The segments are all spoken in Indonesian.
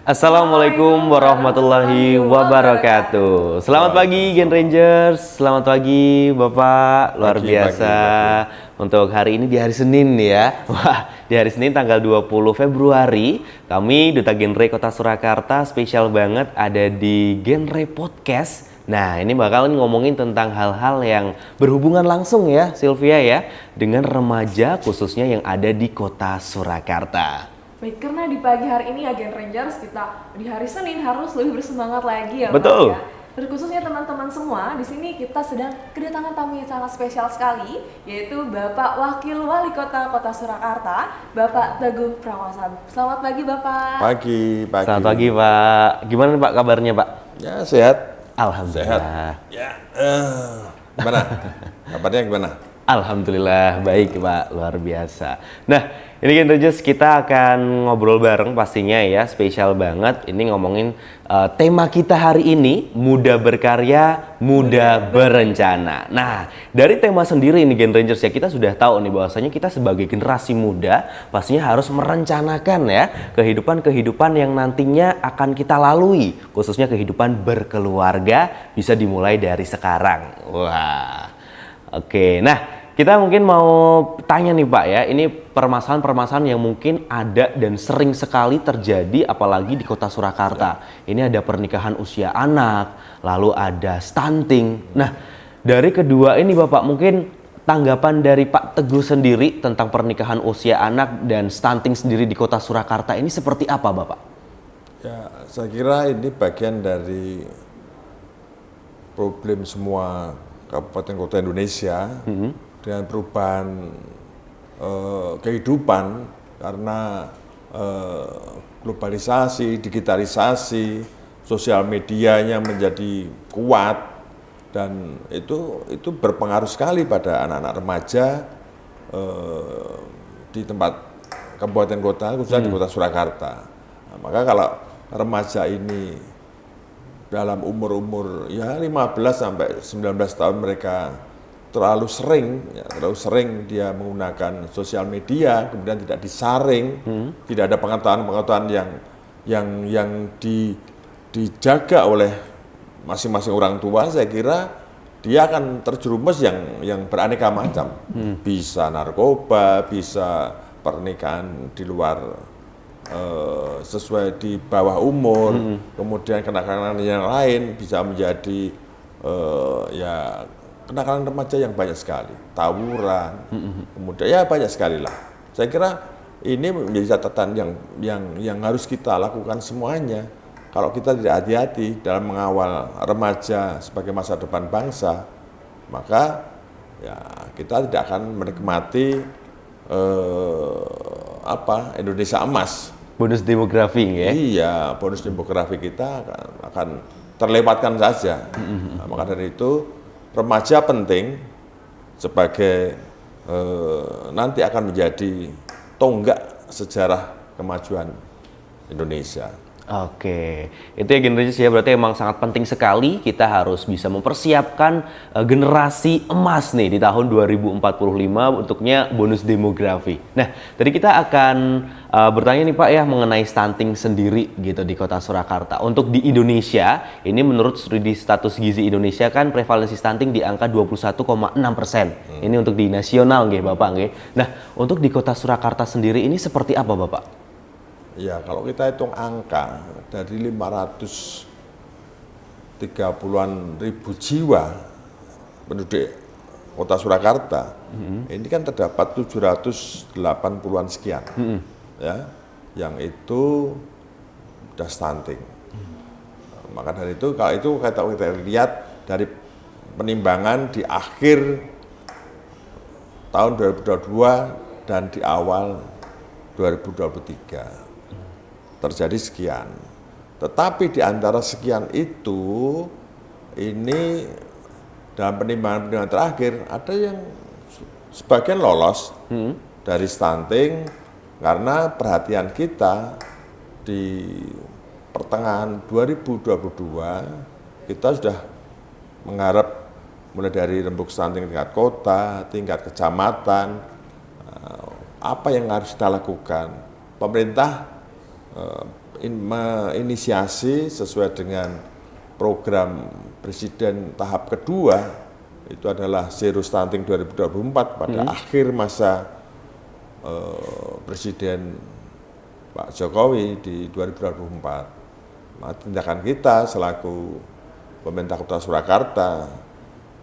Assalamualaikum warahmatullahi wabarakatuh. Selamat pagi Gen Rangers, selamat pagi Bapak, luar biasa. Untuk hari ini di hari Senin ya. Wah, di hari Senin tanggal 20 Februari, kami Duta Genre Kota Surakarta spesial banget ada di Genre Podcast. Nah, ini bakal ngomongin tentang hal-hal yang berhubungan langsung ya, Sylvia ya, dengan remaja khususnya yang ada di Kota Surakarta. Baik, karena di pagi hari ini Agen Rangers kita di hari Senin harus lebih bersemangat lagi ya, Betul. Pak ya. Dan khususnya teman-teman semua, di sini kita sedang kedatangan tamu yang sangat spesial sekali, yaitu Bapak Wakil Wali Kota Kota Surakarta, Bapak Teguh Prakosa. Selamat pagi, Bapak. Pagi. Selamat pagi Pak. Gimana nih Pak kabarnya Pak? Ya, sehat. Alhamdulillah. Ya, gimana? Kabarnya gimana? Alhamdulillah baik Pak, luar biasa. Nah, ini kan Rangers kita akan ngobrol bareng pastinya ya, spesial banget. Ini ngomongin tema kita hari ini, muda berkarya, muda berencana. Nah, dari tema sendiri ini Gen Rangers ya, kita sudah tahu nih bahwasanya kita sebagai generasi muda pastinya harus merencanakan ya kehidupan-kehidupan yang nantinya akan kita lalui, khususnya kehidupan berkeluarga bisa dimulai dari sekarang. Wah. Oke, nah kita mungkin mau tanya nih Pak ya, ini permasalahan-permasalahan yang mungkin ada dan sering sekali terjadi apalagi di Kota Surakarta. Ini ada pernikahan usia anak, lalu ada stunting. Nah, dari kedua ini Bapak mungkin tanggapan dari Pak Teguh sendiri tentang pernikahan usia anak dan stunting sendiri di Kota Surakarta ini seperti apa Bapak? Ya, saya kira ini bagian dari problem semua kabupaten kota Indonesia dengan perubahan kehidupan karena globalisasi, digitalisasi, sosial medianya menjadi kuat dan itu berpengaruh sekali pada anak-anak remaja di tempat kabupaten kota, khususnya di Kota Surakarta. Nah, maka kalau remaja ini dalam umur-umur ya 15 sampai 19 tahun mereka terlalu sering dia menggunakan sosial media, kemudian tidak disaring, tidak ada pengetahuan-pengetahuan yang dijaga oleh masing-masing orang tua. Saya kira dia akan terjerumus yang beraneka macam, bisa narkoba, bisa pernikahan di luar sesuai di bawah umur, kemudian kenakalan yang lain bisa menjadi ya kenakalan remaja yang banyak sekali, tawuran, kemudian ya banyak sekali lah. Saya kira ini menjadi catatan yang harus kita lakukan semuanya. Kalau kita tidak hati-hati dalam mengawal remaja sebagai masa depan bangsa, maka ya kita tidak akan menikmati Indonesia emas. Bonus demografi ya? Iya, bonus demografi kita akan terlewatkan saja. Nah, maka dari itu remaja penting sebagai nanti akan menjadi tonggak sejarah kemajuan Indonesia. Oke, itu ya generasi ya, berarti emang sangat penting sekali kita harus bisa mempersiapkan generasi emas nih di tahun 2045 untuknya bonus demografi. Nah, tadi kita akan bertanya nih Pak ya mengenai stunting sendiri gitu di Kota Surakarta. Untuk di Indonesia, ini menurut studi status gizi Indonesia kan prevalensi stunting di angka 21,6%. Ini untuk di nasional nggih Bapak nggih. Nah, untuk di Kota Surakarta sendiri ini seperti apa Bapak? Ya, kalau kita hitung angka dari 530-an ribu jiwa penduduk Kota Surakarta, ini kan terdapat 780-an sekian, ya, yang itu sudah stunting. Maka dari itu, kalau itu kita lihat dari penimbangan di akhir tahun 2022 dan di awal 2023. Terjadi sekian, tetapi di antara sekian itu, ini dalam penimbangan terakhir ada yang sebagian lolos dari stunting karena perhatian kita di pertengahan 2022 kita sudah mengharap mulai dari rembuk stunting tingkat kota, tingkat kecamatan, apa yang harus kita lakukan. Pemerintah menginisiasi sesuai dengan program Presiden tahap kedua, itu adalah Zero Stunting 2024 pada akhir masa Presiden Pak Jokowi di 2024. Maka tindakan kita selaku pemerintah Kota Surakarta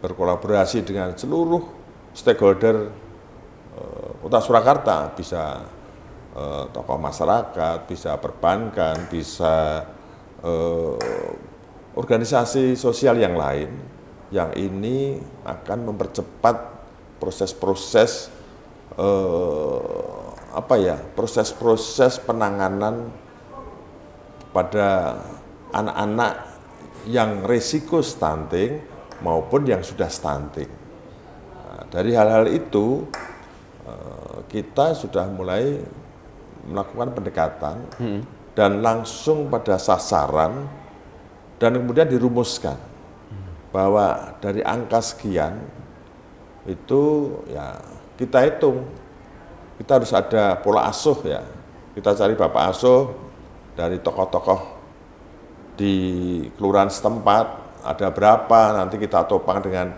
berkolaborasi dengan seluruh stakeholder Kota Surakarta, bisa tokoh masyarakat, bisa perbankan, bisa organisasi sosial yang lain, yang ini akan mempercepat proses-proses proses penanganan pada anak-anak yang risiko stunting maupun yang sudah stunting. Nah, dari hal-hal itu kita sudah mulai melakukan pendekatan dan langsung pada sasaran, dan kemudian dirumuskan bahwa dari angka sekian itu ya kita hitung, kita harus ada pola asuh ya. Kita cari bapak asuh dari tokoh-tokoh di kelurahan setempat, ada berapa, nanti kita topang dengan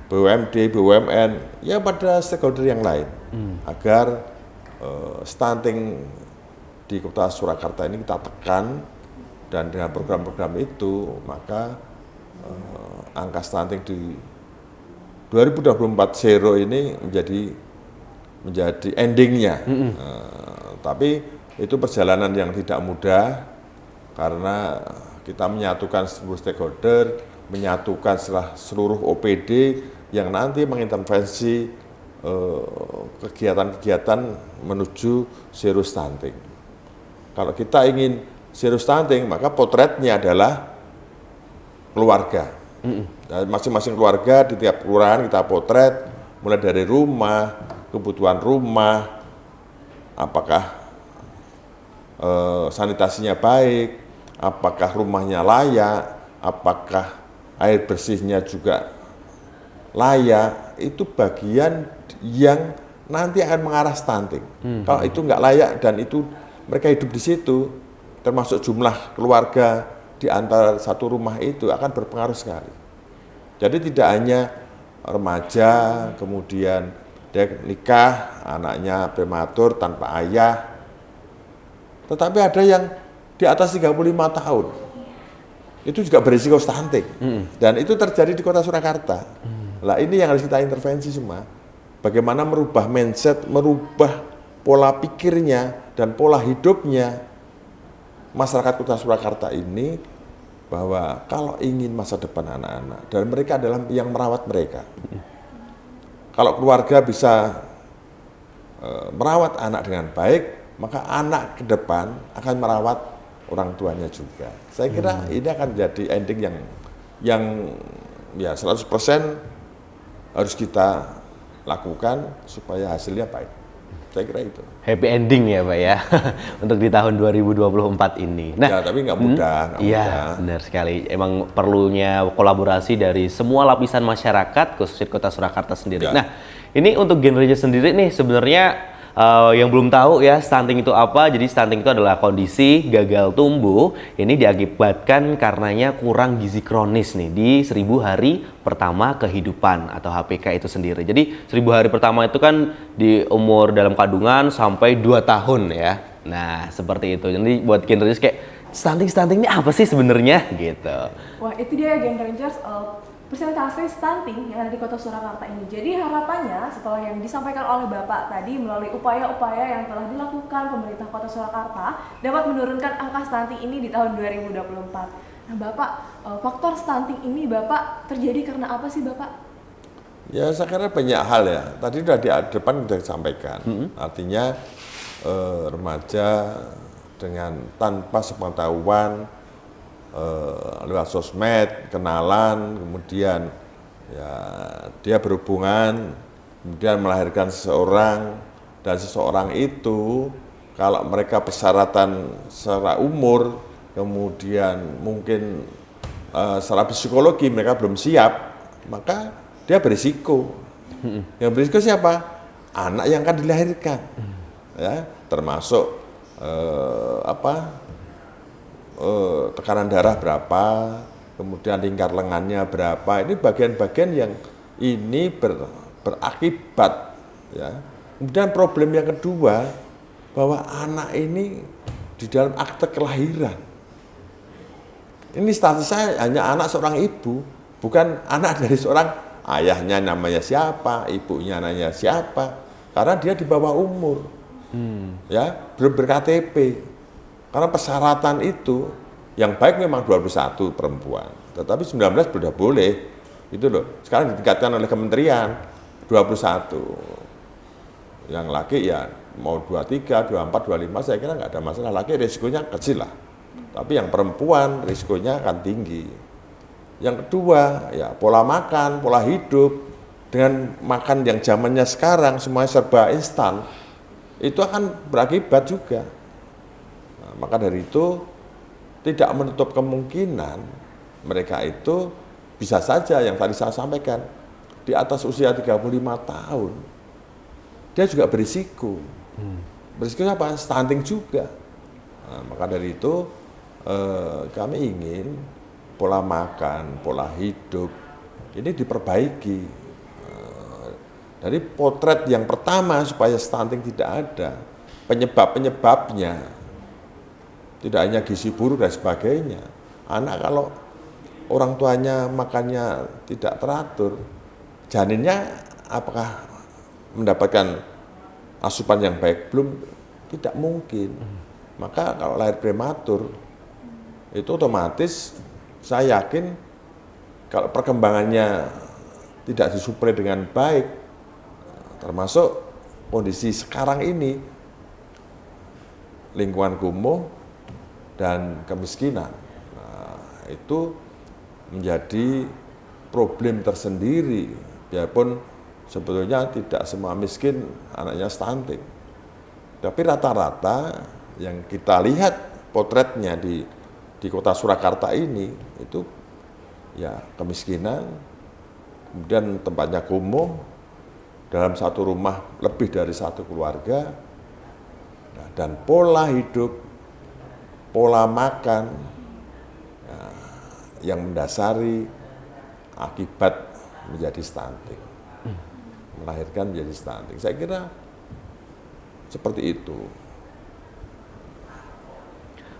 BUMD, BUMN, ya pada stakeholder yang lain, agar stunting di Kota Surakarta ini kita tekan, dan dengan program-program itu maka angka stunting di 2024 zero ini menjadi endingnya. Tapi itu perjalanan yang tidak mudah, karena kita menyatukan seluruh stakeholder, menyatukan seluruh OPD yang nanti mengintervensi kegiatan-kegiatan menuju zero stunting. Kalau kita ingin zero stunting, maka potretnya adalah keluarga. Masing-masing keluarga di tiap kelurahan kita potret, mulai dari rumah, kebutuhan rumah, apakah sanitasinya baik, apakah rumahnya layak, apakah air bersihnya juga layak, itu bagian yang nanti akan mengarah stunting. Kalau itu nggak layak dan itu mereka hidup di situ, termasuk jumlah keluarga di antara satu rumah itu akan berpengaruh sekali. Jadi tidak hanya remaja, kemudian dia nikah, anaknya prematur tanpa ayah, tetapi ada yang di atas 35 tahun, itu juga berisiko stunting. Dan itu terjadi di Kota Surakarta. Lah ini yang harus kita intervensi semua. Bagaimana merubah mindset, merubah pola pikirnya dan pola hidupnya masyarakat Kota Surakarta ini, bahwa kalau ingin masa depan anak-anak, dan mereka adalah yang merawat mereka. Kalau keluarga bisa merawat anak dengan baik, maka anak ke depan akan merawat orang tuanya juga. Saya kira ini akan jadi ending yang ya 100% harus kita lakukan supaya hasilnya baik. Saya kira itu. Happy ending ya Pak ya, untuk di tahun 2024 ini. Nah, ya, tapi nggak mudah. Iya, benar sekali. Emang perlunya kolaborasi dari semua lapisan masyarakat, khususnya Kota Surakarta sendiri. Ya. Nah, ini untuk genrenya sendiri nih, sebenarnya yang belum tahu ya stunting itu apa. Jadi stunting itu adalah kondisi gagal tumbuh. Ini diakibatkan karenanya kurang gizi kronis nih di 1000 hari pertama kehidupan atau HPK itu sendiri. Jadi 1000 hari pertama itu kan di umur dalam kandungan sampai 2 tahun ya. Nah seperti itu. Jadi buat Gen Rangers kayak stunting ini apa sih sebenarnya gitu. Wah itu dia Gen Rangers, persentase stunting yang ada di Kota Surakarta ini. Jadi harapannya setelah yang disampaikan oleh Bapak tadi melalui upaya-upaya yang telah dilakukan pemerintah Kota Surakarta dapat menurunkan angka stunting ini di tahun 2024. Nah Bapak, faktor stunting ini Bapak terjadi karena apa sih Bapak? Ya saya kira banyak hal ya. Tadi sudah di depan sudah disampaikan. Artinya remaja dengan tanpa sepengetahuan, lewat sosmed, kenalan, kemudian ya dia berhubungan, kemudian melahirkan seseorang, dan seseorang itu kalau mereka persyaratan secara umur, kemudian mungkin secara psikologi mereka belum siap, maka dia berisiko. Yang berisiko siapa? Anak yang akan dilahirkan, ya termasuk tekanan darah berapa, kemudian lingkar lengannya berapa. Ini bagian-bagian yang ini berakibat, ya. Kemudian problem yang kedua, bahwa anak ini di dalam akte kelahiran. Ini status saya hanya anak seorang ibu, bukan anak dari seorang ayahnya namanya siapa, ibunya namanya siapa, karena dia di bawah umur, ya, belum ber-KTP. Karena persyaratan itu yang baik memang 21 perempuan, tetapi 19 sudah boleh, itu loh. Sekarang ditingkatkan oleh kementerian 21, yang laki ya mau 23, 24, 25 saya kira nggak ada masalah, laki risikonya kecil lah. Tapi yang perempuan risikonya akan tinggi. Yang kedua, ya pola makan, pola hidup, dengan makan yang zamannya sekarang semuanya serba instan, itu akan berakibat juga. Nah, maka dari itu tidak menutup kemungkinan mereka itu bisa saja yang tadi saya sampaikan, di atas usia 35 tahun, dia juga berisiko. Berisikonya apa? Stunting juga. Nah, maka dari itu kami ingin pola makan, pola hidup ini diperbaiki. Dari potret yang pertama supaya stunting tidak ada, penyebab-penyebabnya, tidak hanya gizi buruk dan sebagainya. Anak kalau orang tuanya makannya tidak teratur, janinnya apakah mendapatkan asupan yang baik? Belum, tidak mungkin. Maka kalau lahir prematur, itu otomatis saya yakin kalau perkembangannya tidak disuplai dengan baik, termasuk kondisi sekarang ini, lingkungan kumuh dan kemiskinan, nah, itu menjadi problem tersendiri, biarpun sebetulnya tidak semua miskin anaknya stunting. Tapi rata-rata yang kita lihat potretnya di kota Surakarta ini, itu ya kemiskinan, kemudian tempatnya kumuh, dalam satu rumah lebih dari satu keluarga, nah, dan pola hidup, pola makan, nah, yang mendasari akibat menjadi stunting, melahirkan menjadi stunting. Saya kira seperti itu.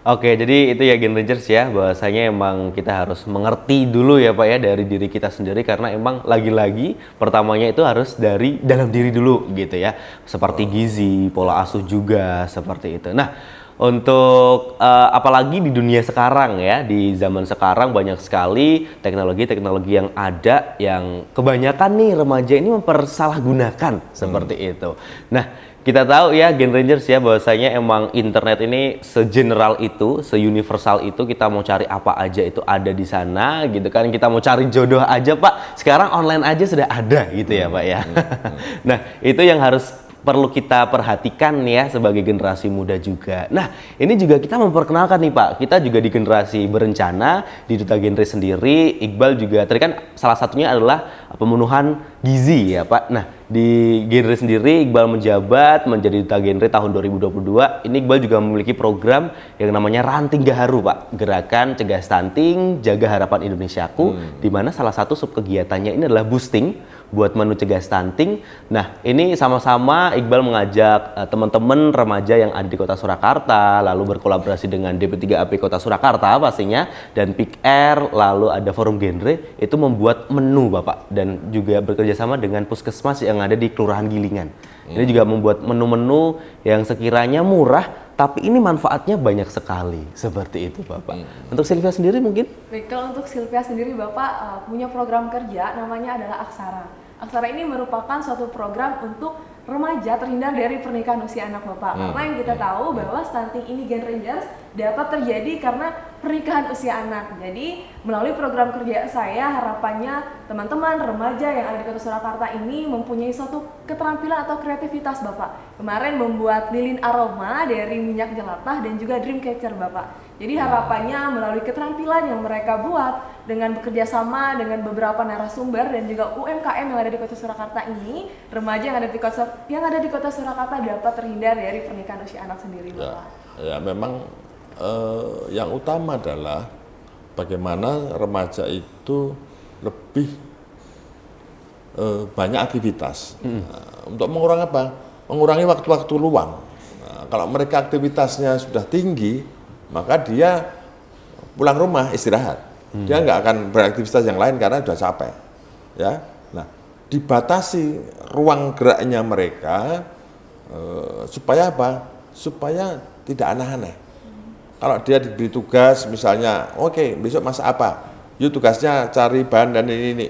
Oke, jadi itu ya Gen Rangers ya, bahwasanya emang kita harus mengerti dulu ya Pak ya dari diri kita sendiri, karena emang lagi-lagi pertamanya itu harus dari dalam diri dulu gitu ya, seperti gizi, pola asuh juga seperti itu. Nah, untuk apalagi di dunia sekarang ya, di zaman sekarang banyak sekali teknologi-teknologi yang ada yang kebanyakan nih remaja ini mempersalahgunakan seperti itu. Nah, kita tahu ya Gen Rangers ya, bahwasanya emang internet ini segeneral itu, seuniversal itu, kita mau cari apa aja itu ada di sana gitu kan. Kita mau cari jodoh aja Pak, sekarang online aja sudah ada gitu ya Pak ya. Nah, itu yang harus perlu kita perhatikan ya sebagai generasi muda juga. Nah, ini juga kita memperkenalkan nih Pak, kita juga di generasi berencana, di Duta Genre sendiri, Iqbal juga, tadi kan salah satunya adalah pemenuhan gizi ya Pak. Nah, di Genre sendiri Iqbal menjabat menjadi Duta Genre tahun 2022. Ini Iqbal juga memiliki program yang namanya Ranting Gaharu Pak, Gerakan Cegah Stunting Jaga Harapan Indonesiaku, di mana salah satu sub kegiatannya ini adalah boosting buat menu cegah stunting. Nah, ini sama-sama Iqbal mengajak teman-teman remaja yang ada di Kota Surakarta, lalu berkolaborasi dengan DP3AP Kota Surakarta pastinya, dan Pick Air, lalu ada Forum Genre, itu membuat menu Bapak, dan juga bekerjasama dengan puskesmas yang ada di Kelurahan Gilingan. Ini juga membuat menu-menu yang sekiranya murah, tapi ini manfaatnya banyak sekali, seperti itu Bapak. Untuk Sylvia sendiri mungkin? Baik, kalau untuk Sylvia sendiri Bapak punya program kerja namanya adalah Aksara. Aksara ini merupakan suatu program untuk remaja terhindar dari pernikahan usia anak Bapak. Karena yang kita tahu bahwa stunting ini Gen Rangers dapat terjadi karena pernikahan usia anak. Jadi melalui program kerja saya, harapannya teman-teman remaja yang ada di Kota Surakarta ini mempunyai suatu keterampilan atau kreativitas Bapak. Kemarin membuat lilin aroma dari minyak jelatah dan juga Dreamcatcher Bapak. Jadi harapannya melalui keterampilan yang mereka buat dengan bekerja sama dengan beberapa narasumber dan juga UMKM yang ada di Kota Surakarta ini, remaja yang ada di Kota Surakarta dapat terhindar dari pernikahan usia anak sendiri Bapak. Ya memang yang utama adalah bagaimana remaja itu lebih banyak aktivitas. Untuk mengurangi apa? Mengurangi waktu-waktu luang. Nah, kalau mereka aktivitasnya sudah tinggi, maka dia pulang rumah istirahat. Dia nggak akan beraktivitas yang lain karena sudah capek. Ya, nah dibatasi ruang geraknya mereka supaya apa? Supaya tidak aneh-aneh. Kalau dia diberi tugas, misalnya, oke, besok masak apa? Yuk tugasnya cari bahan dan ini.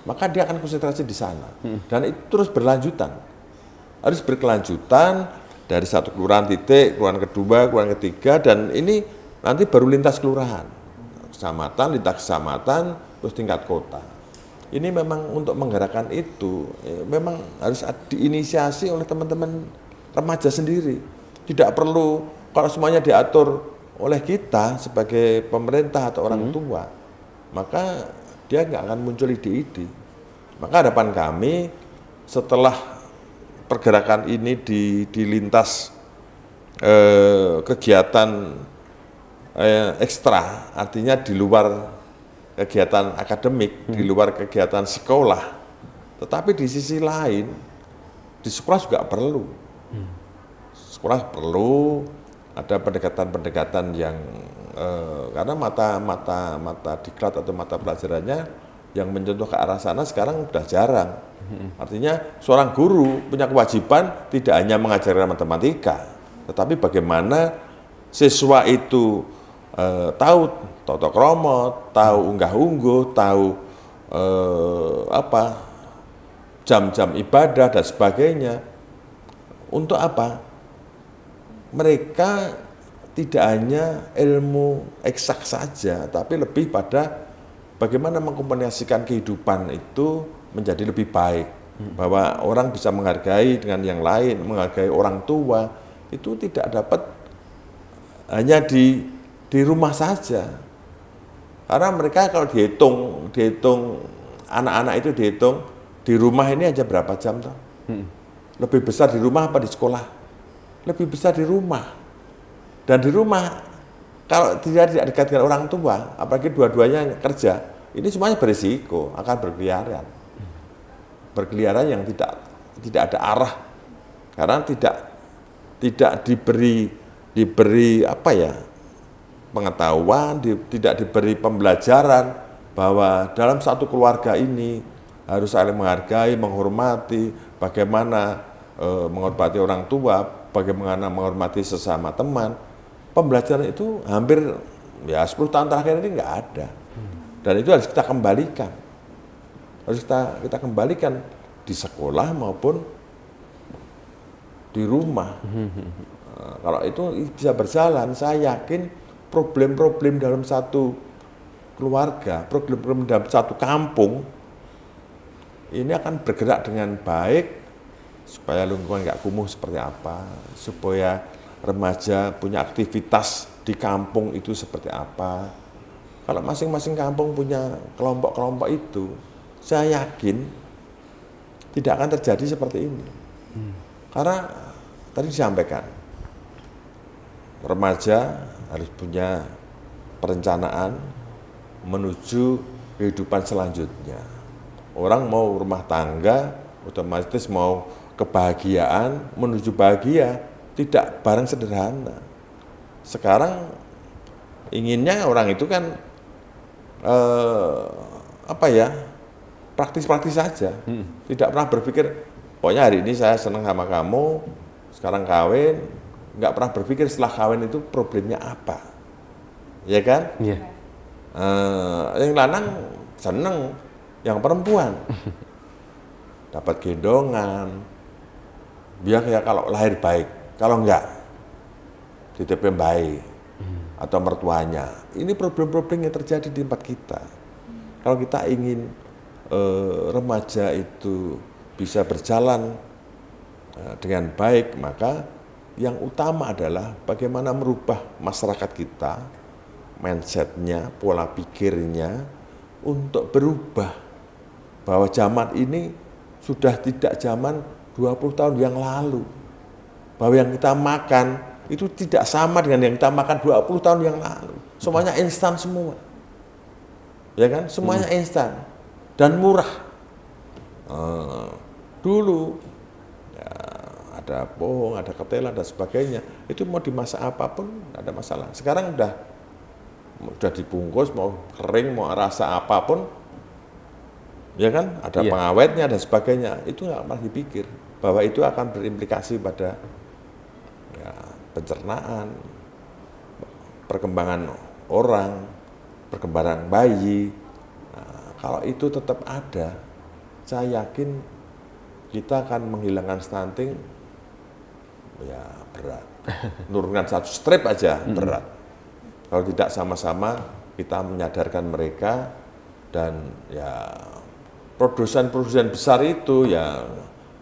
Maka dia akan konsentrasi di sana. Dan itu terus berlanjutan. Harus berkelanjutan dari satu kelurahan titik, kelurahan kedua, kelurahan ketiga, dan ini nanti baru lintas kelurahan. Kecamatan, lintas kecamatan, terus tingkat kota. Ini memang untuk menggerakkan itu, memang harus diinisiasi oleh teman-teman remaja sendiri. Tidak perlu, kalau semuanya diatur oleh kita sebagai pemerintah atau orang tua, maka dia nggak akan muncul ide-ide. Maka harapan kami setelah pergerakan ini dilintas kegiatan ekstra, artinya di luar kegiatan akademik, di luar kegiatan sekolah, tetapi di sisi lain di sekolah juga perlu. Sekolah perlu ada pendekatan-pendekatan yang karena mata diklat atau mata pelajarannya yang mencontoh ke arah sana sekarang sudah jarang. Artinya seorang guru punya kewajiban tidak hanya mengajari matematika, tetapi bagaimana siswa itu tahu toto kromo, tahu unggah-ungguh, tahu jam-jam ibadah dan sebagainya. Untuk apa? Mereka tidak hanya ilmu eksak saja, tapi lebih pada bagaimana mengkomunikasikan kehidupan itu menjadi lebih baik. Bahwa orang bisa menghargai dengan yang lain, menghargai orang tua, itu tidak dapat hanya di rumah saja. Karena mereka kalau dihitung anak-anak itu dihitung di rumah ini aja berapa jam toh? Lebih besar di rumah apa di sekolah? Lebih besar di rumah. Dan di rumah, kalau tidak dekat dengan orang tua, apalagi dua-duanya kerja, ini semuanya berisiko, akan berkeliaran. Berkeliaran yang tidak ada arah, karena tidak diberi pengetahuan, tidak diberi pembelajaran bahwa dalam satu keluarga ini harus saling menghargai, menghormati, bagaimana menghormati orang tua, bagaimana menghormati sesama teman. Pembelajaran itu hampir 10 tahun terakhir ini nggak ada, dan itu harus kita kembalikan, kita kembalikan di sekolah maupun di rumah. Kalau itu bisa berjalan, saya yakin problem-problem dalam satu keluarga, problem-problem dalam satu kampung ini akan bergerak dengan baik supaya lingkungan nggak kumuh seperti apa, supaya remaja punya aktivitas di kampung itu seperti apa. Kalau masing-masing kampung punya kelompok-kelompok itu, saya yakin tidak akan terjadi seperti ini. Karena tadi disampaikan, remaja harus punya perencanaan menuju kehidupan selanjutnya. Orang mau rumah tangga, otomatis mau kebahagiaan, menuju bahagia, tidak barang sederhana. Sekarang inginnya orang itu kan praktis-praktis saja. Tidak pernah berpikir, pokoknya hari ini saya senang sama kamu, sekarang kawin, nggak pernah berpikir setelah kawin itu problemnya apa. Ya kan? Iya. Yang lanang seneng, yang perempuan dapat gendongan, biar kayak kalau lahir baik. Kalau enggak, titipin bayi atau mertuanya. Ini problem-problem yang terjadi di tempat kita. Kalau kita ingin remaja itu bisa berjalan dengan baik, maka yang utama adalah bagaimana merubah masyarakat kita, mindset-nya, pola pikirnya, untuk berubah. Bahwa zaman ini sudah tidak zaman 20 tahun yang lalu. Bahwa yang kita makan itu tidak sama dengan yang kita makan 20 tahun yang lalu. Semuanya instan semua. Ya kan? Semuanya instan dan murah. Dulu ya, ada pohon, ada ketelan dan sebagainya. Itu mau dimasak apapun tidak ada masalah. Sekarang udah dibungkus, mau kering, mau rasa apapun, ya kan? Ada pengawetnya dan sebagainya. Itu nggak pernah dipikir bahwa itu akan berimplikasi pada ya, pencernaan, perkembangan orang, perkembangan bayi. Nah, kalau itu tetap ada, saya yakin kita akan menghilangkan stunting ya berat. Menurunkan 1 strip aja berat. Kalau tidak sama-sama kita menyadarkan mereka dan ya produsen-produsen besar itu ya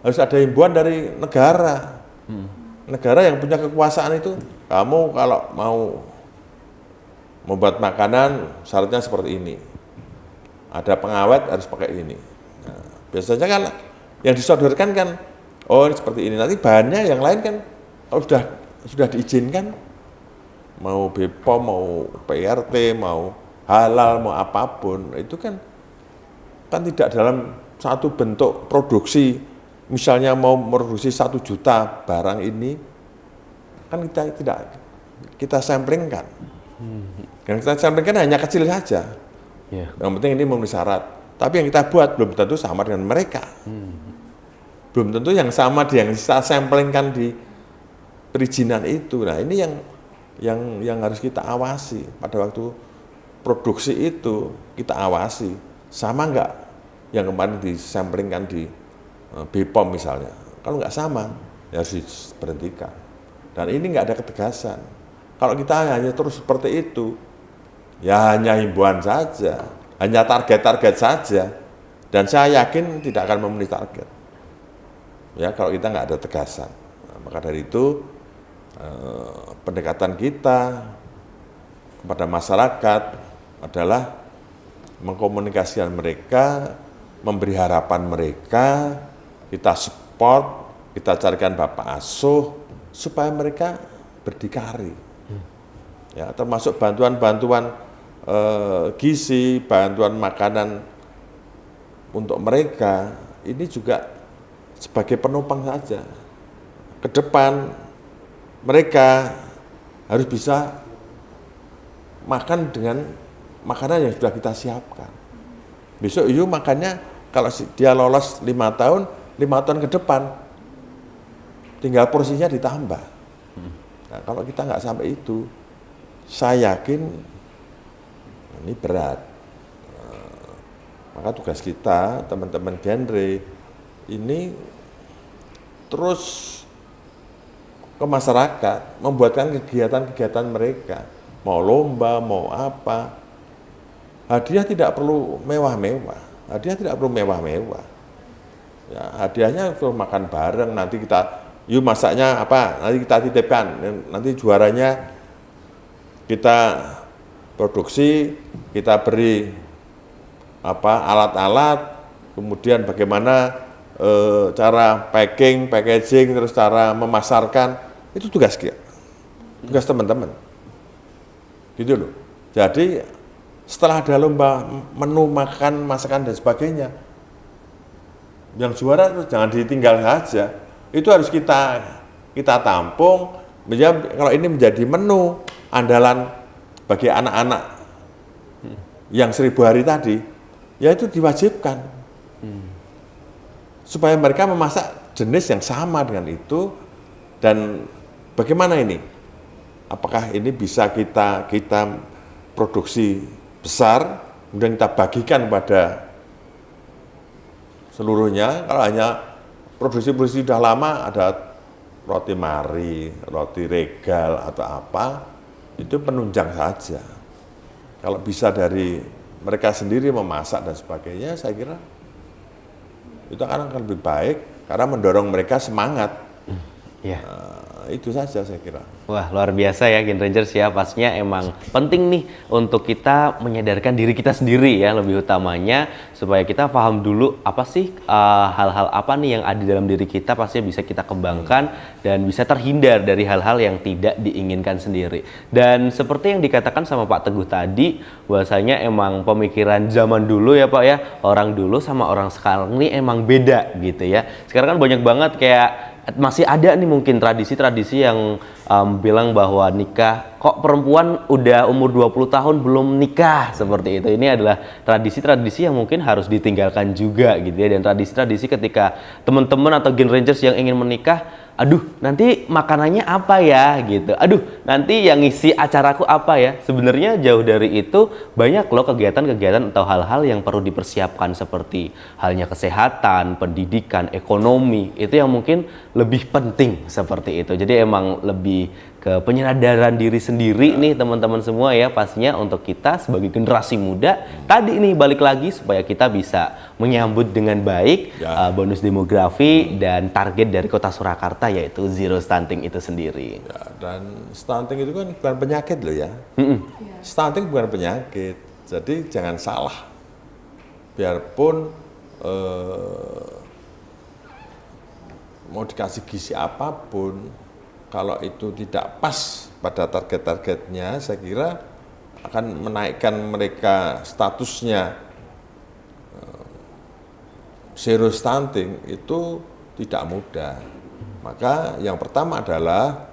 harus ada himbauan dari negara. Negara yang punya kekuasaan itu, kamu kalau mau membuat makanan syaratnya seperti ini. Ada pengawet harus pakai ini. Nah, biasanya kan yang disodorkan kan, oh ini seperti ini. Nanti bahannya yang lain kan kalau sudah diizinkan, mau BPOM, mau PRT, mau halal, mau apapun, itu kan tidak dalam satu bentuk produksi. Misalnya mau produksi 1 juta barang ini, kan kita samplingkan. Yang kita samplingkan hanya kecil saja. Yang penting ini memenuhi syarat. Tapi yang kita buat belum tentu sama dengan mereka. Belum tentu yang sama yang kita samplingkan di perizinan itu. Nah ini yang harus kita awasi pada waktu produksi itu, kita awasi sama enggak yang kemarin disamplingkan di BPOM misalnya. Kalau nggak sama, ya harus diberhentikan. Dan ini nggak ada ketegasan. Kalau kita hanya terus seperti itu, ya hanya himbauan saja, hanya target-target saja, dan saya yakin tidak akan memenuhi target. Ya kalau kita nggak ada tegasan. Nah, maka dari itu pendekatan kita kepada masyarakat adalah mengkomunikasikan mereka, memberi harapan mereka, kita support, kita carikan bapak asuh supaya mereka berdikari. Ya, termasuk bantuan-bantuan gizi, bantuan makanan untuk mereka, ini juga sebagai penopang saja. Ke depan mereka harus bisa makan dengan makanan yang sudah kita siapkan. Besok yuk makannya, kalau dia lolos 5 tahun ke depan, tinggal porsinya ditambah. Nah, kalau kita nggak sampai itu, saya yakin ini berat. Maka tugas kita, teman-teman genre, ini terus ke masyarakat, membuatkan kegiatan-kegiatan mereka. Mau lomba, mau apa. Hadiah tidak perlu mewah-mewah. Ya, hadiahnya suruh makan bareng, nanti kita, yuk masaknya apa, nanti kita titipkan, nanti juaranya kita produksi, kita beri apa alat-alat, kemudian bagaimana cara packaging, terus cara memasarkan, itu tugas teman-teman, gitu loh. Jadi setelah ada lomba menu makan, masakan dan sebagainya, yang juara itu jangan ditinggal saja, itu harus kita tampung. Kalau ini menjadi menu andalan bagi anak-anak yang 1000 hari tadi, ya itu diwajibkan supaya mereka memasak jenis yang sama dengan itu. Dan bagaimana ini? Apakah ini bisa kita produksi besar, kemudian kita bagikan pada seluruhnya. Kalau hanya produksi sudah lama, ada roti mari, roti regal atau apa, itu penunjang saja. Kalau bisa dari mereka sendiri memasak dan sebagainya, saya kira itu akan lebih baik karena mendorong mereka semangat. itu saja saya kira. Wah, luar biasa ya Gen Rangers ya. Pastinya emang penting nih untuk kita menyadarkan diri kita sendiri ya, lebih utamanya supaya kita paham dulu apa sih hal-hal apa nih yang ada dalam diri kita, pastinya bisa kita kembangkan dan bisa terhindar dari hal-hal yang tidak diinginkan sendiri. Dan seperti yang dikatakan sama Pak Teguh tadi, bahwasanya emang pemikiran zaman dulu ya Pak ya, orang dulu sama orang sekarang ini emang beda gitu ya. Sekarang kan banyak banget kayak masih ada nih mungkin tradisi-tradisi yang bilang bahwa nikah, kok perempuan udah umur 20 tahun belum nikah, seperti itu. Ini adalah tradisi-tradisi yang mungkin harus ditinggalkan juga gitu ya. Dan tradisi-tradisi ketika teman-teman atau Gen Rangers yang ingin menikah, aduh nanti makanannya apa ya gitu, aduh nanti yang ngisi acaraku apa ya. Sebenarnya jauh dari itu, banyak loh kegiatan-kegiatan atau hal-hal yang perlu dipersiapkan seperti halnya kesehatan, pendidikan, ekonomi, itu yang mungkin lebih penting seperti itu. Jadi emang lebih ke penyadaran diri sendiri nih teman-teman semua ya, pastinya untuk kita sebagai generasi muda tadi nih, balik lagi supaya kita bisa menyambut dengan baik bonus demografi dan target dari Kota Surakarta, yaitu zero stunting itu sendiri. Ya, dan stunting itu kan bukan penyakit loh ya. Stunting bukan penyakit, jadi jangan salah. Biarpun mau dikasih gizi apapun, kalau itu tidak pas pada target-targetnya, saya kira akan menaikkan mereka statusnya zero stunting itu tidak mudah. Maka yang pertama adalah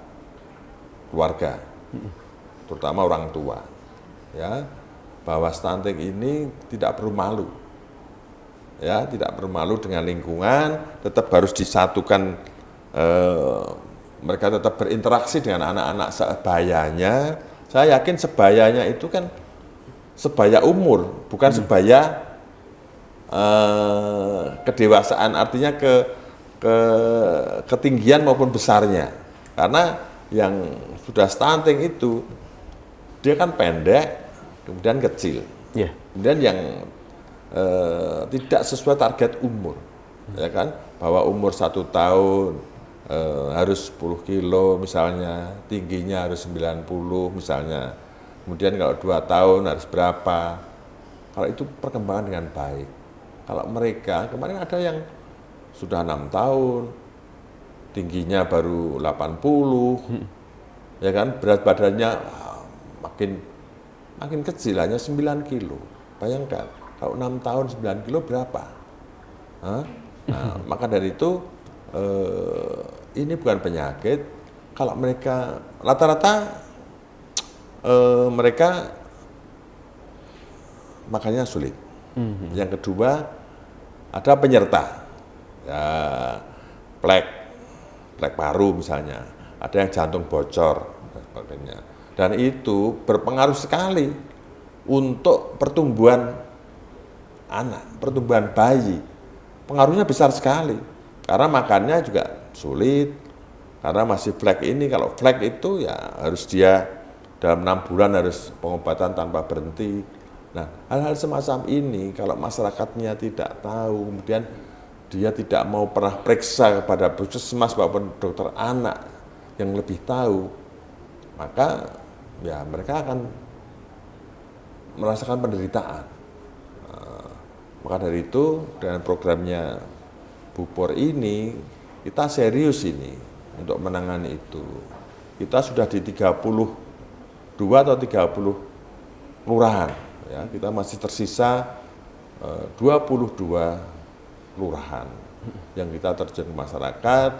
keluarga, terutama orang tua, ya, bahwa stunting ini tidak perlu malu, ya, tidak perlu malu dengan lingkungan, tetap harus disatukan. Mereka tetap berinteraksi dengan anak-anak sebayanya. Saya yakin sebayanya itu kan sebaya umur, bukan sebaya kedewasaan, artinya ketinggian maupun besarnya. Karena yang sudah stunting itu dia kan pendek, kemudian kecil, kemudian yang tidak sesuai target umur, ya kan, bahwa umur 1 tahun harus 10 kilo misalnya, tingginya harus 90 misalnya, kemudian kalau 2 tahun harus berapa. Kalau itu perkembangan dengan baik. Kalau mereka, kemarin ada yang sudah 6 tahun, tingginya baru 80, ya kan, berat badannya makin kecil, hanya 9 kilo. Bayangkan, kalau 6 tahun 9 kilo berapa? Nah, maka dari itu, ini bukan penyakit. Kalau mereka rata-rata mereka makannya sulit. Yang kedua, ada penyerta, ya, plek paru misalnya, ada yang jantung bocor dan sebagainya. Dan itu berpengaruh sekali untuk pertumbuhan anak, pertumbuhan bayi. Pengaruhnya besar sekali. Karena makannya juga sulit, karena masih flek ini. Kalau flek itu ya harus dia dalam 6 bulan harus pengobatan tanpa berhenti. Nah, hal-hal semacam ini kalau masyarakatnya tidak tahu, kemudian dia tidak mau pernah periksa kepada puskesmas maupun dokter anak yang lebih tahu, maka ya mereka akan merasakan penderitaan. Maka dari itu dengan programnya Bupor ini, kita serius ini untuk menangani itu. Kita sudah di 32 atau 30 kelurahan, ya, kita masih tersisa 22 kelurahan yang kita terjun ke masyarakat.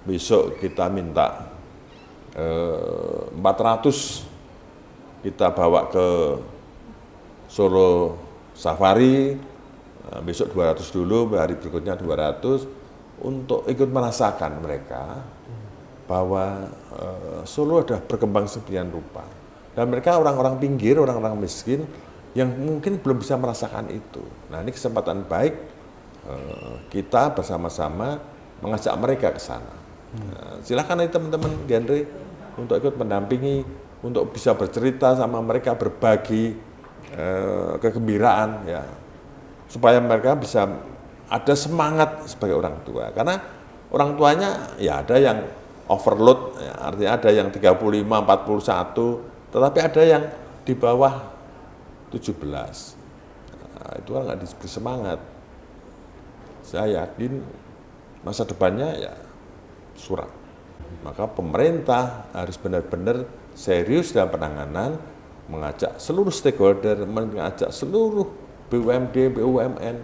Besok kita minta 400 kita bawa ke Solo Safari. Besok 200 dulu, hari berikutnya 200, untuk ikut merasakan mereka bahwa Solo sudah berkembang sedemikian rupa. Dan mereka orang-orang pinggir, orang-orang miskin yang mungkin belum bisa merasakan itu. Nah, ini kesempatan baik kita bersama-sama mengajak mereka ke sana. Silakan teman-teman genre untuk ikut mendampingi, untuk bisa bercerita sama mereka, berbagi kegembiraan, ya, supaya mereka bisa ada semangat sebagai orang tua. Karena orang tuanya ya ada yang overload, ya, artinya ada yang 35, 41, tetapi ada yang di bawah 17. Nah, itu kan nggak disebut semangat. Saya yakin masa depannya ya suram. Maka pemerintah harus benar-benar serius dalam penanganan, mengajak seluruh stakeholder, mengajak seluruh BUMD, BUMN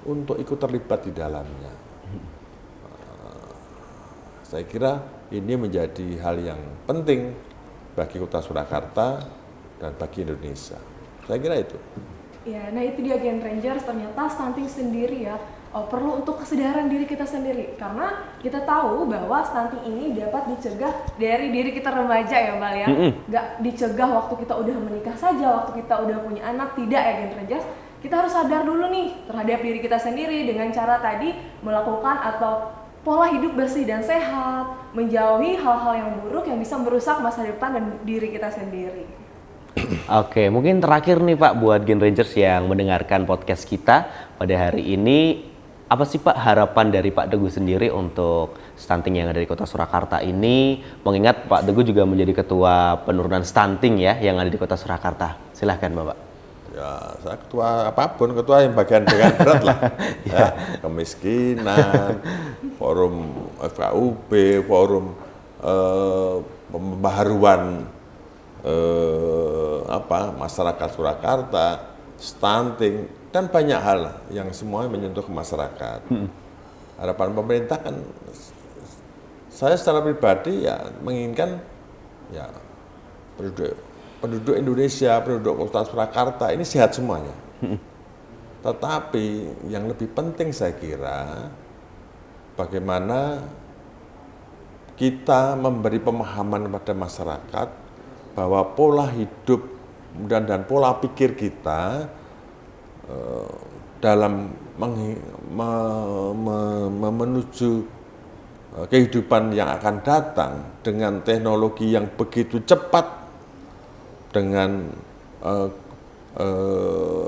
untuk ikut terlibat di dalamnya. Saya kira ini menjadi hal yang penting bagi Kota Surakarta dan bagi Indonesia. Saya kira itu. Ya, nah itu dia Gen Rangers, ternyata stunting sendiri ya perlu untuk kesadaran diri kita sendiri, karena kita tahu bahwa stunting ini dapat dicegah dari diri kita remaja ya Mbak ya. Nggak dicegah waktu kita udah menikah saja, waktu kita udah punya anak, tidak ya Gen Rangers. Kita harus sadar dulu nih terhadap diri kita sendiri dengan cara tadi melakukan atau pola hidup bersih dan sehat, menjauhi hal-hal yang buruk yang bisa merusak masa depan dan diri kita sendiri. Oke, mungkin terakhir nih Pak buat Gen Rangers yang mendengarkan podcast kita pada hari ini, apa sih Pak harapan dari Pak Teguh sendiri untuk stunting yang ada di Kota Surakarta ini? Mengingat Pak Teguh juga menjadi ketua penurunan stunting ya yang ada di Kota Surakarta. Silahkan Bapak. Ya, saya ketua apapun, ketua yang bagian berat lah. Ya, kemiskinan, forum FKUB, forum pembaharuan masyarakat Surakarta, stunting, dan banyak hal yang semuanya menyentuh ke masyarakat. Harapan pemerintah kan, saya secara pribadi ya menginginkan ya penduduk Indonesia, penduduk Kota Surakarta ini sehat semuanya. Tetapi yang lebih penting saya kira bagaimana kita memberi pemahaman kepada masyarakat bahwa pola hidup dan pola pikir kita dalam menuju kehidupan yang akan datang dengan teknologi yang begitu cepat, dengan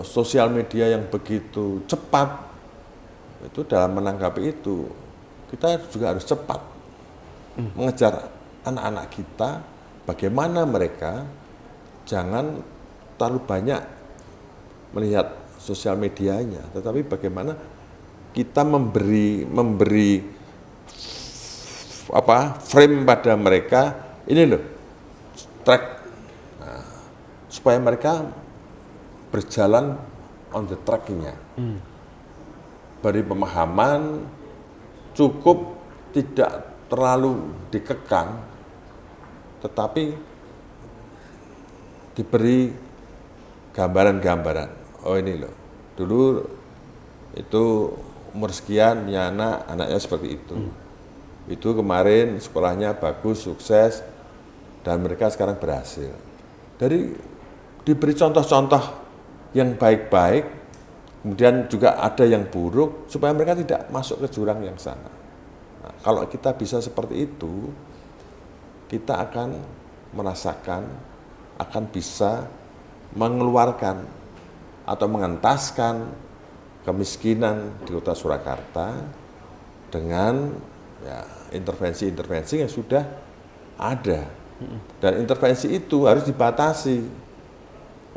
sosial media yang begitu cepat, itu dalam menanggapi itu kita juga harus cepat mengejar anak-anak kita, bagaimana mereka jangan terlalu banyak melihat sosial medianya, tetapi bagaimana kita memberi frame pada mereka, ini loh track, supaya mereka berjalan on the track-nya. Beri pemahaman, cukup tidak terlalu dikekang, tetapi diberi gambaran-gambaran. Oh ini loh, dulu itu umur sekian punya anak, anaknya seperti itu. Itu kemarin sekolahnya bagus, sukses, dan mereka sekarang berhasil. Dari diberi contoh-contoh yang baik-baik, kemudian juga ada yang buruk, supaya mereka tidak masuk ke jurang yang sana. Nah, kalau kita bisa seperti itu, kita akan merasakan, akan bisa mengeluarkan atau mengentaskan kemiskinan di Kota Surakarta dengan ya, intervensi-intervensi yang sudah ada. Dan intervensi itu harus dibatasi.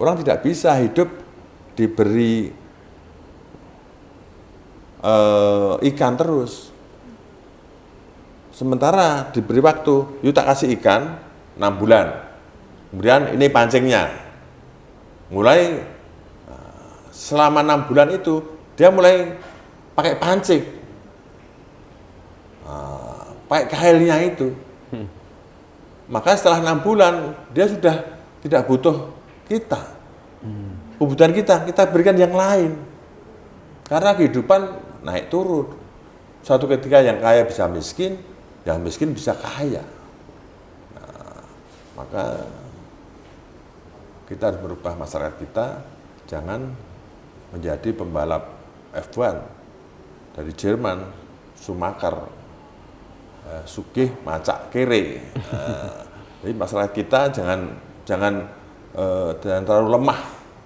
Orang tidak bisa hidup diberi ikan terus. Sementara diberi waktu, yuk tak kasih ikan 6 bulan. Kemudian ini pancingnya. Mulai selama 6 bulan itu dia mulai pakai pancing, pakai kailnya itu. Maka setelah 6 bulan dia sudah tidak butuh kita, kebutuhan kita berikan yang lain. Karena kehidupan naik turun. Suatu ketika yang kaya bisa miskin, yang miskin bisa kaya. Nah, maka kita harus merubah masyarakat kita, jangan menjadi pembalap F1 dari Jerman, Schumacher, sugih macak kere. Jadi masyarakat kita jangan terlalu lemah,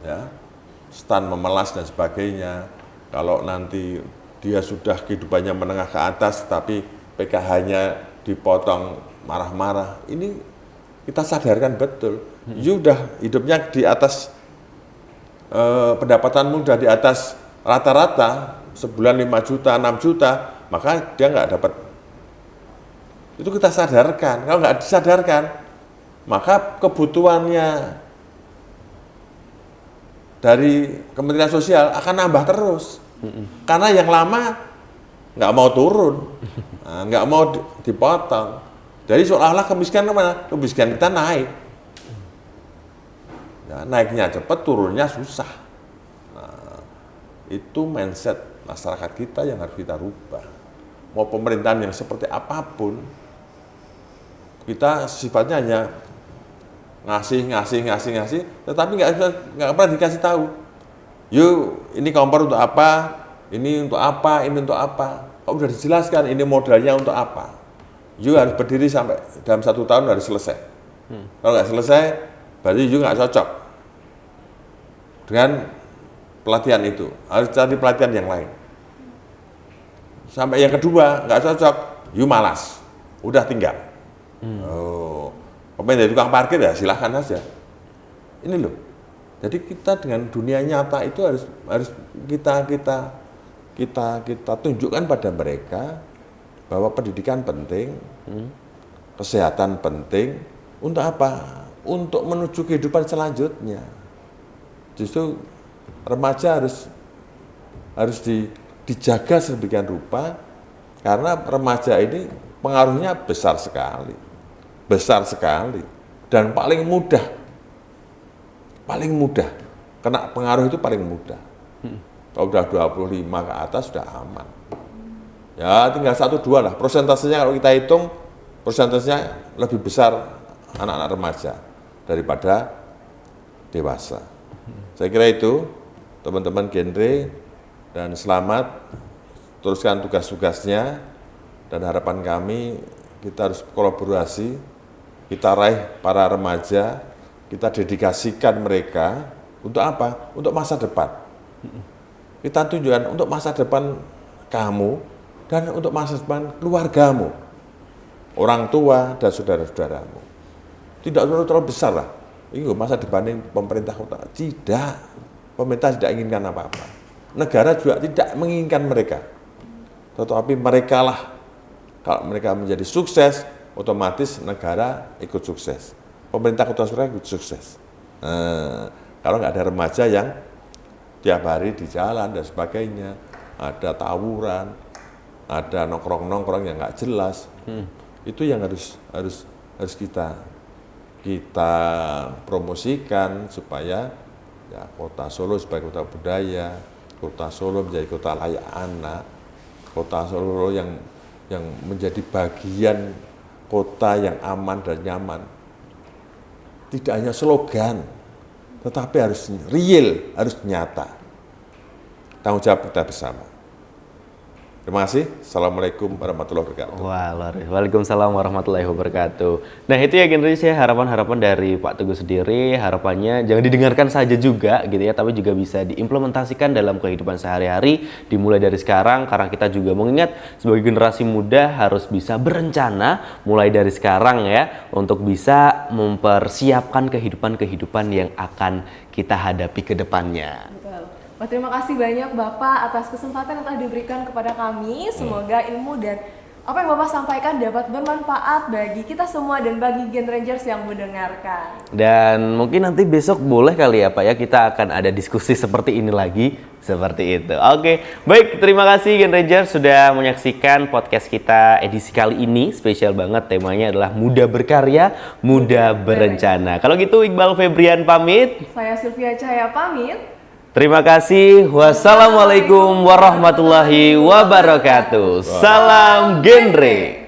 ya, stan memelas dan sebagainya. Kalau nanti dia sudah kehidupannya menengah ke atas, tapi PKH-nya dipotong marah-marah. Ini kita sadarkan betul. You udah hidupnya di atas pendapatanmu udah di atas rata-rata, sebulan 5 juta, 6 juta, maka dia nggak dapat. Itu kita sadarkan. Kalau nggak disadarkan, maka kebutuhannya dari Kementerian Sosial akan nambah terus. Karena yang lama nggak mau turun, nggak mau dipotong. Jadi seolah-olah kemiskinan mana? Kemiskinan kita naik. Ya, naiknya cepat, turunnya susah. Nah, itu mindset masyarakat kita yang harus kita rubah. Mau pemerintahan yang seperti apapun, kita sifatnya hanya ngasih, tetapi nggak pernah dikasih tahu. Yuk, ini kompor untuk apa? Ini untuk apa? Ini untuk apa? Kalau udah dijelaskan, ini modalnya untuk apa? Yuk harus berdiri sampai dalam 1 tahun harus selesai. Kalau nggak selesai, berarti yuk nggak cocok dengan pelatihan itu. Harus cari pelatihan yang lain. Sampai yang kedua nggak cocok, yuk malas, udah tinggal. Oh, pemain dari tukang parkir ya silahkan aja. Ini loh. Jadi kita dengan dunia nyata itu harus kita tunjukkan pada mereka bahwa pendidikan penting, kesehatan penting. Untuk apa? Untuk menuju kehidupan selanjutnya. Justru remaja harus dijaga sedemikian rupa, karena remaja ini pengaruhnya besar sekali, dan paling mudah kena pengaruh itu paling mudah. Kalau udah 25 ke atas sudah aman. Ya tinggal 1-2 lah, persentasenya kalau kita hitung, persentasenya lebih besar anak-anak remaja daripada dewasa. Saya kira itu, teman-teman genre, dan selamat teruskan tugas-tugasnya, dan harapan kami kita harus kolaborasi, kita raih para remaja, kita dedikasikan mereka untuk apa? Untuk masa depan. Kita tunjukkan untuk masa depan kamu dan untuk masa depan keluargamu, orang tua dan saudara-saudaramu. Tidak terlalu besar lah. Ini masa depan pemerintah kota. Tidak. Pemerintah tidak inginkan apa-apa. Negara juga tidak menginginkan mereka. Tetapi mereka lah, kalau mereka menjadi sukses, otomatis negara ikut sukses. Pemerintah Kota Surabaya ikut sukses. Kalau nggak ada remaja yang tiap hari di jalan dan sebagainya, ada tawuran, ada nongkrong-nongkrong yang nggak jelas, itu yang harus kita promosikan supaya ya Kota Solo sebagai kota budaya, Kota Solo menjadi kota layak anak, Kota Solo yang menjadi bagian kota yang aman dan nyaman. Tidak hanya slogan, tetapi harus real, harus nyata. Tanggung jawab kita bersama. Terima kasih. Assalamualaikum warahmatullahi wabarakatuh. Wah, waalaikumsalam warahmatullahi wabarakatuh. Nah itu ya generasi ya, harapan-harapan dari Pak Teguh sendiri, harapannya jangan didengarkan saja juga gitu ya, tapi juga bisa diimplementasikan dalam kehidupan sehari-hari, dimulai dari sekarang, karena kita juga mengingat sebagai generasi muda harus bisa berencana mulai dari sekarang ya, untuk bisa mempersiapkan kehidupan-kehidupan yang akan kita hadapi ke depannya. Wah, terima kasih banyak Bapak atas kesempatan yang telah diberikan kepada kami. Semoga ilmu dan apa yang Bapak sampaikan dapat bermanfaat bagi kita semua dan bagi Gen Rangers yang mendengarkan. Dan mungkin nanti besok boleh kali ya Pak ya, kita akan ada diskusi seperti ini lagi, seperti itu. Oke, baik, terima kasih Gen Rangers sudah menyaksikan podcast kita edisi kali ini. Spesial banget, temanya adalah muda berkarya, muda berencana. Kalau gitu Iqbal Febrian pamit. Saya Sylvia Cahaya pamit. Terima kasih. Wassalamualaikum warahmatullahi wabarakatuh. Salam genre.